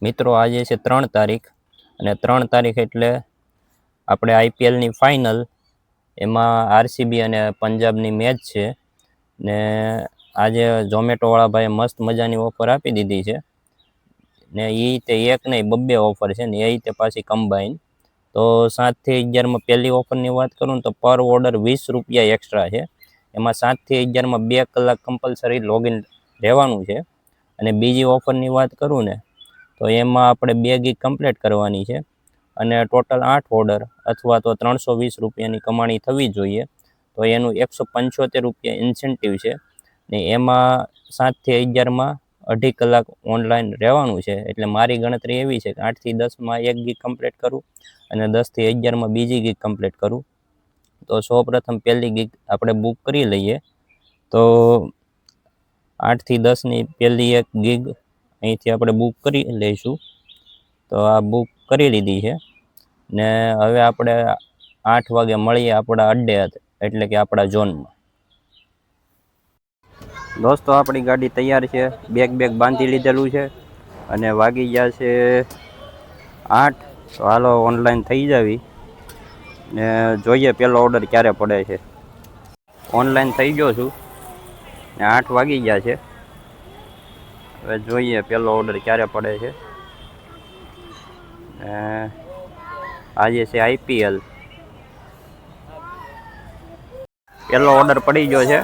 મિત્રો આજે છે 3 તારીખ અને 3 તારીખ એટલે આપણે આઈપીએલની ફાઇનલ. એમાં આરસીબી અને પંજાબની મેચ છે ને આજે ઝોમેટોવાળા ભાઈએ મસ્ત મજાની ઓફર આપી દીધી છે ને એ તે એક નહીં બબ્બે ઓફર છે ને એ તે પાછી કમ્બાઈન. તો 7 થી 11માં પહેલી ઓફરની વાત કરું ને તો પર ઓર્ડર ₹20 એક્સ્ટ્રા છે. એમાં 7 થી 11માં 2 કલાક કમ્પલસરી લોગિન રહેવાનું છે. અને બીજી ઓફરની વાત કરું ને તો એમાં આપણે 2 ગીગ કમ્પ્લીટ કરવાની છે અને ટોટલ 8 ઓર્ડર અથવા તો ₹320ની કમાણી થવી જોઈએ. તો એનું ₹175 ઇન્સેન્ટિવ છે ને એમાં 7 થી 11માં 2.5 કલાક ઓનલાઈન રહેવાનું છે. એટલે મારી ગણતરી એવી છે કે 8 થી 10માં 1 ગીગ કમ્પ્લીટ કરું અને 10 થી 11માં બીજી ગીગ કમ્પ્લીટ કરું. તો સૌપ્રથમ પહેલી ગીગ આપણે બુક કરી લઈએ. તો 8 થી 10ની પહેલી એક ગીગ અહીંથી આપણે બુક કરી લઈશું. તો આ બુક કરી લીધી છે ને હવે આપણે 8 વાગે મળીએ આપણા અડ્ડે, એટલે કે આપણા ઝોનમાં. દોસ્તો આપણી ગાડી તૈયાર છે, બેગ બાંધી લીધેલું છે અને વાગી ગયા છે 8. તો હાલો ઓનલાઈન થઈ જાવી ને જોઈએ પહેલો ઓર્ડર ક્યારે પડે છે. ઓનલાઈન થઈ ગયો છું ને 8 વાગી ગયા છે. હવે જોઈએ પહેલો ઓર્ડર ક્યારે પડે છે. આજે છે આઈપીએલ. પહેલો ઓર્ડર પડી ગયો છે.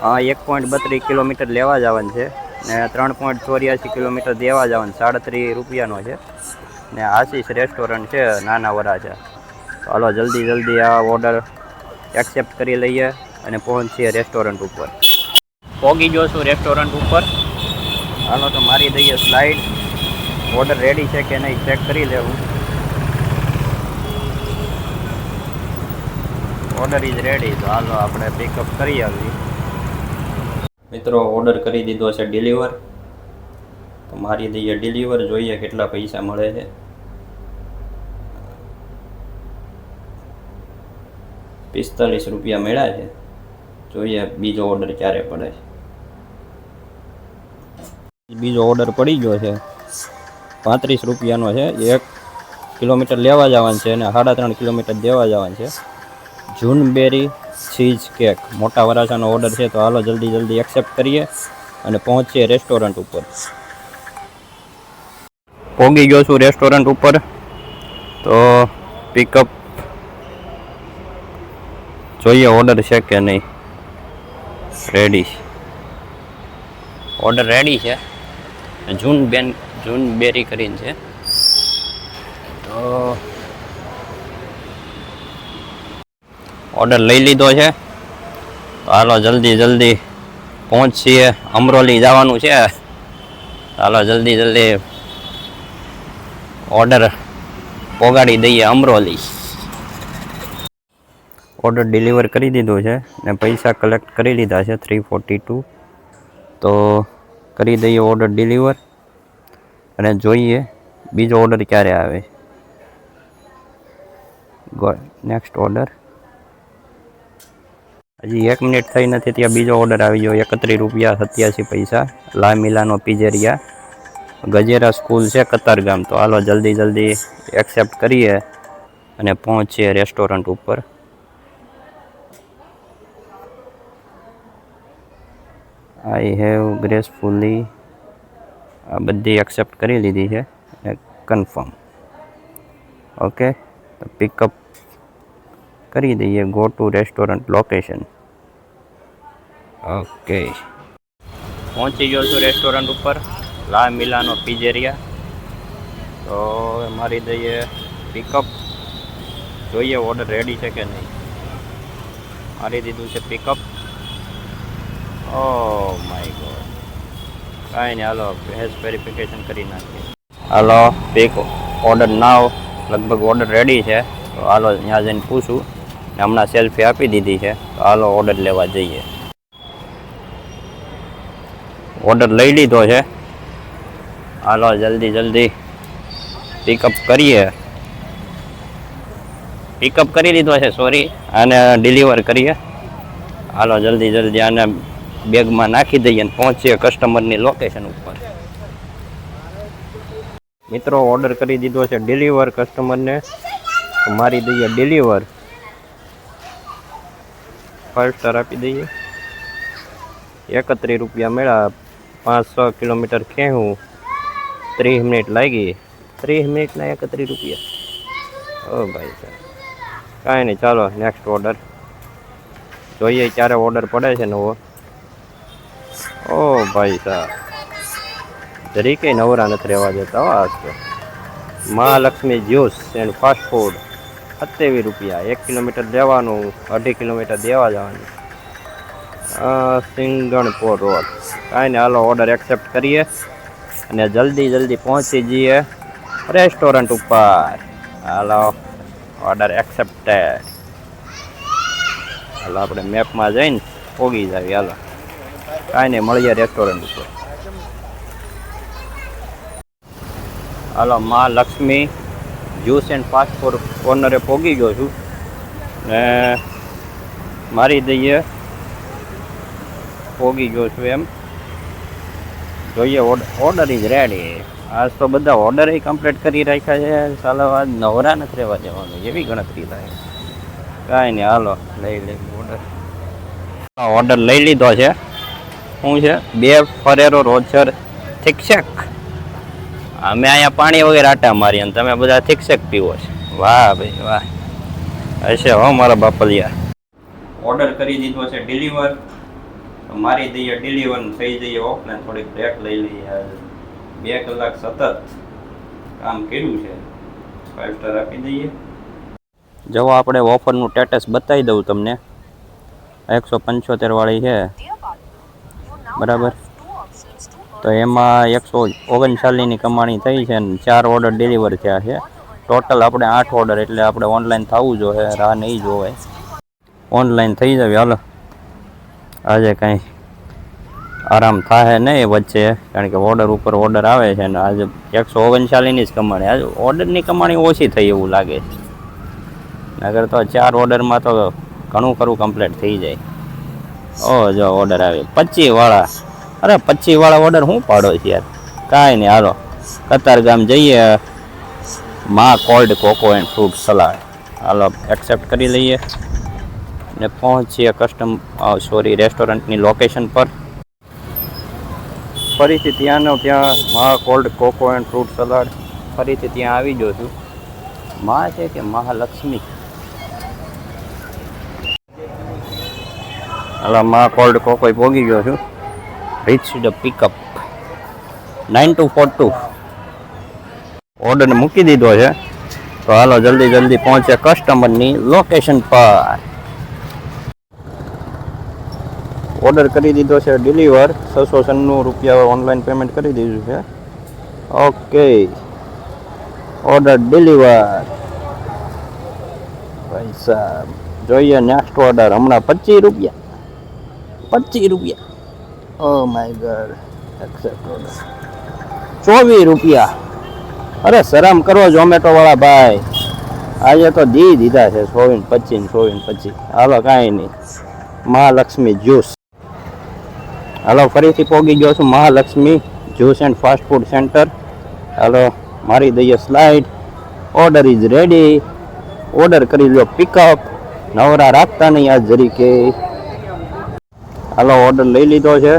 1.32 કિલોમીટર લેવા જવાનું છે ને 3.84 કિલોમીટર દેવા જવાનું. ₹37 છે ને આશીષ રેસ્ટોરન્ટ છે નાના વરાછા. ચાલો જલ્દી આ ઓર્ડર એક્સેપ્ટ કરી લઈએ અને પહોંચીએ રેસ્ટોરન્ટ ઉપર. પહોંચી ગયો છું રેસ્ટોરન્ટ ઉપર. હાલો તો મારી દઈએ સ્લાઇડ. ઓર્ડર રેડી છે કે નહીં ચેક કરી લેવું. Order is ready. તો હાલો આપણે પિકઅપ કરી આવીએ. મિત્રો ઓર્ડર કરી દીધો છે ડિલિવર. તો મારી દઈએ ડિલિવર, જોઈએ કેટલા પૈસા મળે છે. ₹45 મળ્યા છે. જોઈએ બીજો ઓર્ડર ક્યારે પડે છે. બીજો ઓર્ડર પડી ગયો છે. ₹35નો છે. 1 કિલોમીટર લેવા જવાનું છે અને 3.5 કિલોમીટર દેવા જવાનું છે. જૂનબેરી ચીઝ કેક મોટા વરાછાનો ઓર્ડર છે. તો હાલો જલ્દી એક્સેપ્ટ કરીએ અને પહોંચીએ રેસ્ટોરન્ટ ઉપર. પહોંચી ગયો છું રેસ્ટોરન્ટ ઉપર. તો પિકઅપ જોઈએ ઓર્ડર છે કે નહીં. રેડી, ઓર્ડર રેડી છે. જૂનબેરી કરીને છે. તો ઓર્ડર લઈ લીધો છે. તો હાલો જલ્દી પહોંચીએ. અમરોલી જવાનું છે. હાલો જલ્દી ઓર્ડર પોગાડી દઈએ અમરોલી. ઓર્ડર ડિલિવર કરી દીધો છે ને પૈસા કલેક્ટ કરી લીધા છે 342. તો કરી દઈએ ઓર્ડર ડિલિવર અને જોઈએ બીજો ઓર્ડર ક્યારે આવે. Next order. હજી 1 મિનિટ થઈ નથી ત્યાં બીજો ઓર્ડર આવી ગયો. ₹31.87. લા મિલાનો પિઝેરિયા, ગજેરા સ્કૂલ છે કતારગામ. તો હાલો જલ્દી એક્સેપ્ટ કરીએ અને પહોંચીએ રેસ્ટોરન્ટ ઉપર. આઈ હેવ ગ્રેસફુલી આ બધી એક્સેપ્ટ કરી લીધી છે અને કન્ફર્મ. ઓકે, તો પિકઅપ કરી દઈએ. Go to restaurant location. Okay, પહોંચી ગયો છું રેસ્ટોરન્ટ ઉપર, લા મિલાનો પિઝેરિયા. તો મારી દઈએ પિકઅપ. જોઈએ ઓર્ડર રેડી છે કે નહીં. મારી દીધું છે પિકઅપ. Oh my God. કાંઈ નહીં, હાલો ફેસ વેરિફિકેશન કરી નાખીએ. હાલો પિક ઓર્ડર નાવ. લગભગ ઓર્ડર રેડી છે. તો હાલો ત્યાં જઈને પૂછું. હમણાં સેલ્ફી આપી દીધી છે. તો હાલો ઓર્ડર લેવા જઈએ. ઓર્ડર લઈ લીધો છે. હાલો જલ્દી પિકઅપ કરીએ. પિકઅપ કરી લીધો છે, સોરી, અને ડિલિવર કરીએ. હાલો જલ્દી આને બેગમાં નાખી દઈએ અને પહોંચીએ કસ્ટમરની લોકેશન ઉપર. મિત્રો ઓર્ડર કરી દીધો છે ડિલિવર કસ્ટમરને, તો મારી દઈએ ડિલિવર, 5 સ્ટાર આપી દઈએ. 31 રૂપિયા મળ્યા, 5-6 કિલોમીટર ખેવું, 30 મિનિટ લાગી. 30 મિનિટના 31 રૂપિયા. ઓ ભાઈ સાહેબ, કાંઈ નહીં, ચાલો નેક્સ્ટ ઓર્ડર જોઈએ ક્યારે ઓર્ડર પડે છે નવો. ઓ ભાઈ સાહેબ, જરીકે નવરા નથી રહેવા દેતા હો આજ તો. Mahalakshmi juice and fast food, 27 રૂપિયા. 1 કિલોમીટર દેવાનું, 2.5 કિલોમીટર દેવા જવાનું. સિંગણપોર રોડ. કાંઈ નહીં, હાલો ઓર્ડર એક્સેપ્ટ કરીએ અને જલ્દી પહોંચી જઈએ રેસ્ટોરન્ટ ઉપર. હાલો ઓર્ડર એક્સેપ્ટેડ. હાલો આપણે મેપમાં જઈને પોગી જાવી. હાલો કાંઈ નહીં, મળીએ રેસ્ટોરન્ટ ઉપર. હાલો Mahalakshmi juice and fast food કોર્નરે પોગી ગયો છું ને મારી દઈએ પોગી ગયો છું એમ. જોઈએ ઓર્ડર ઇઝ રેડી. આજ તો બધા ઓર્ડર કમ્પ્લીટ કરી રાખ્યા છે. ચાલો આજ નવરા નથી રહેવા જવાનું એવી ગણતરી થાય. કાંઈ નહીં, હાલો લઈ ઓર્ડર. ઓર્ડર લઈ લીધો છે. શું છે? 2 ફરેરો રોજર થિકસેક. અમે અહીંયા પાણી વગેરે આટા મારી અને તમે બધા થિકસેક પીવો છે. વાહ ભાઈ વાહ, હશે હો મારા બાપલિયા. ઓર્ડર કરી દીધો છે ડિલિવર, મારી દઈએ ડિલિવર, થઈ જઈએ ઓફ ને થોડીક બ્રેક લઈ લઈએ. 2 કલાક સતત કામ કર્યું છે. 5 સ્ટાર આપી દઈએ. જો આપણે ઓફરનું સ્ટેટસ બતાવી દઉં તમને. 175 વાળી છે બરાબર, તો એમાં 139ની કમાણી થઈ છે અને 4 ઓર્ડર ડિલિવર થયા છે. ટોટલ આપણે 8 ઓર્ડર, એટલે આપણે ઓનલાઈન થવું જોઈએ, રાહ નહીં જોવાય, ઓનલાઈન થઈ જાવે. હાલો આજે કાંઈ આરામ થાય નહીં વચ્ચે, કારણ કે ઓર્ડર ઉપર ઓર્ડર આવે છે ને આજે 139ની જ કમાણી. આજે ઓર્ડરની કમાણી ઓછી થઈ એવું લાગે છે, નગર તો 4 ઓર્ડરમાં તો ઘણું ખરું કમ્પ્લીટ થઈ જાય. ઓ જો ઓર્ડર આવે 25 વાળા. અરે 25 વાળા ઓર્ડર શું પાડો છે યાર. કાંઈ નહીં, હાલો કતારગામ જઈએ. માં cold coco and fruit salad. હાલો એક્સેપ્ટ કરી લઈએ ને પહોંચીએ રેસ્ટોરન્ટની લોકેશન પર. ફરીથી ત્યાં માં cold coco and fruit salad, ફરીથી ત્યાં આવી ગયો છું. માં છે કે મહાલક્ષ્મી? હાલો માં કોલ્ડ કોકો પોગી ગયો છું. Reach the pickup 9242. ઓર્ડર મૂકી દીધો છે, તો હાલો જલ્દી પહોંચે કસ્ટમરની લોકેશન પર. ઓર્ડર કરી દીધો છે ડિલિવર. 696 રૂપિયા ઓનલાઈન પેમેન્ટ કરી દીધું છે. Okay, order deliver. ભાઈ સાહેબ જોઈએ નેક્સ્ટ ઓર્ડર. હમણાં 25 રૂપિયા. Oh my God, accept order. 24 રૂપિયા. અરે શરમ કરો ઝોમેટો વાળા ભાઈ, આજે તો દીધા છે 24 હાલો કાંઈ નહીં. મહાલક્ષ્મી જ્યુસ. હાલો ફરીથી પોગી ગયો છું Mahalakshmi juice and fast food centre. હાલો મારી દઈએ slide. Order is ready. Order કરી લો પિકઅપ. નવરા રાખતા નહીં આજ જરીકે. હાલો ઓર્ડર લઈ લીધો છે.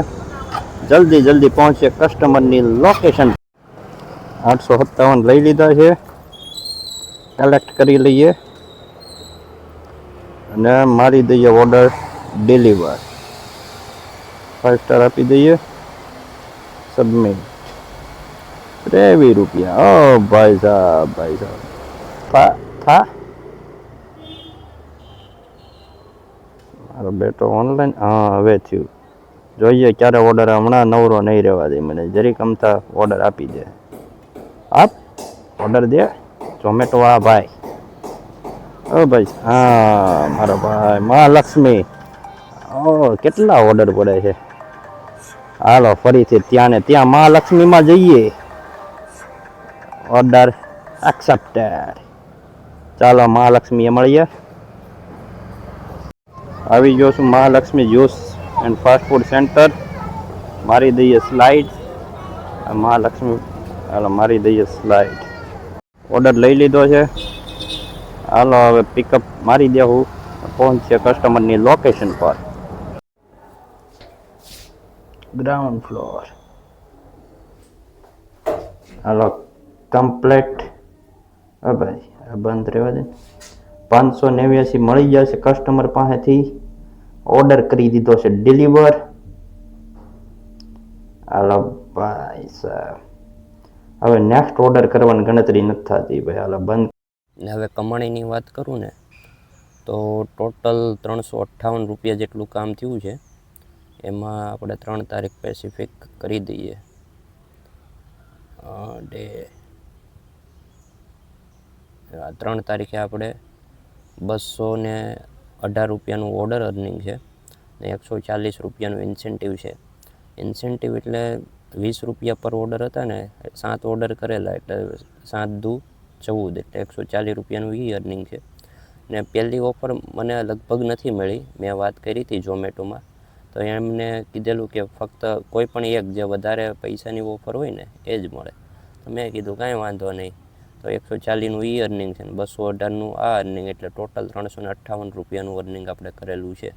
જલ્દી પહોંચે કસ્ટમરની લોકેશન. 857 લઈ લીધા છે. કલેક્ટ કરી લઈએ અને મારી દઈએ ઓર્ડર ડિલિવર. 5 સ્ટાર આપી દઈએ. સબમિટ. 23 રૂપિયા. ઓ ભાઈ સાહેબ મારો બેટો ઓનલાઈન. હા હવે થયું. જોઈએ ક્યારે ઓર્ડર. હમણાં નવરો નહીં રહેવા દે મને. જરીક અમથા ઓર્ડર આપી દે. ઓર્ડર દે ઝોમેટો વાળા ભાઈ. ઓ ભાઈ હા મારો ભાઈ મહાલક્ષ્મી. ઓ કેટલા ઓર્ડર પડે છે. હાલો ફરીથી ત્યાં મહાલક્ષ્મીમાં જઈએ. Order accepted. ચાલો મહાલક્ષ્મીએ મળીએ. આવી ગયો છું Mahalakshmi juice and fast food centre. મારી દઈએ સ્લાઇડ. મહાલક્ષ્મી હાલો મારી દઈએ સ્લાઇડ. ઓર્ડર લઈ લીધો છે. હાલો હવે પિકઅપ મારી દેવું, પહોંચશે કસ્ટમરની લોકેશન પર. Ground floor. હાલો કમ્પ્લેટ. હા ભાઈ આ બંધ રહેવા દે. 589 મળી જશે કસ્ટમર પાસેથી. ઓર્ડર કરી દીધો છે ડિલિવર. હાલો ભાઈ સાહેબ, હવે નેક્સ્ટ ઓર્ડર કરવાની ગણતરી નથી થતી ભાઈ. હાલો બંધ. ને હવે કમાણીની વાત કરું ને તો ટોટલ 358 રૂપિયા જેટલું કામ થયું છે. એમાં આપણે 3 તારીખ સ્પેસિફિક કરી દઈએ. ડે 3 તારીખે આપણે 218 રૂપિયાનું ઓર્ડર અર્નિંગ છે ને 140 રૂપિયાનું ઇન્સેન્ટિવ છે. ઇન્સેન્ટિવ એટલે 20 રૂપિયા પર ઓર્ડર હતા ને, 7 ઓર્ડર કરેલા એટલે 7 દુ 14 એટલે 140 રૂપિયાનું અર્નિંગ છે. ને પહેલી ઓફર મને લગભગ નથી મળી. મેં વાત કરી હતી ઝોમેટોમાં, તો એમને કીધેલું કે ફક્ત કોઈ પણ એક જે વધારે પૈસાની ઓફર હોય ને એ જ મળે. તો મેં કીધું કાંઈ વાંધો નહીં. તો 140નું અર્નિંગ છે ને 218નું આ અર્નિંગ, એટલે ટોટલ 358 રૂપિયાનું અર્નિંગ આપણે કરેલું છે.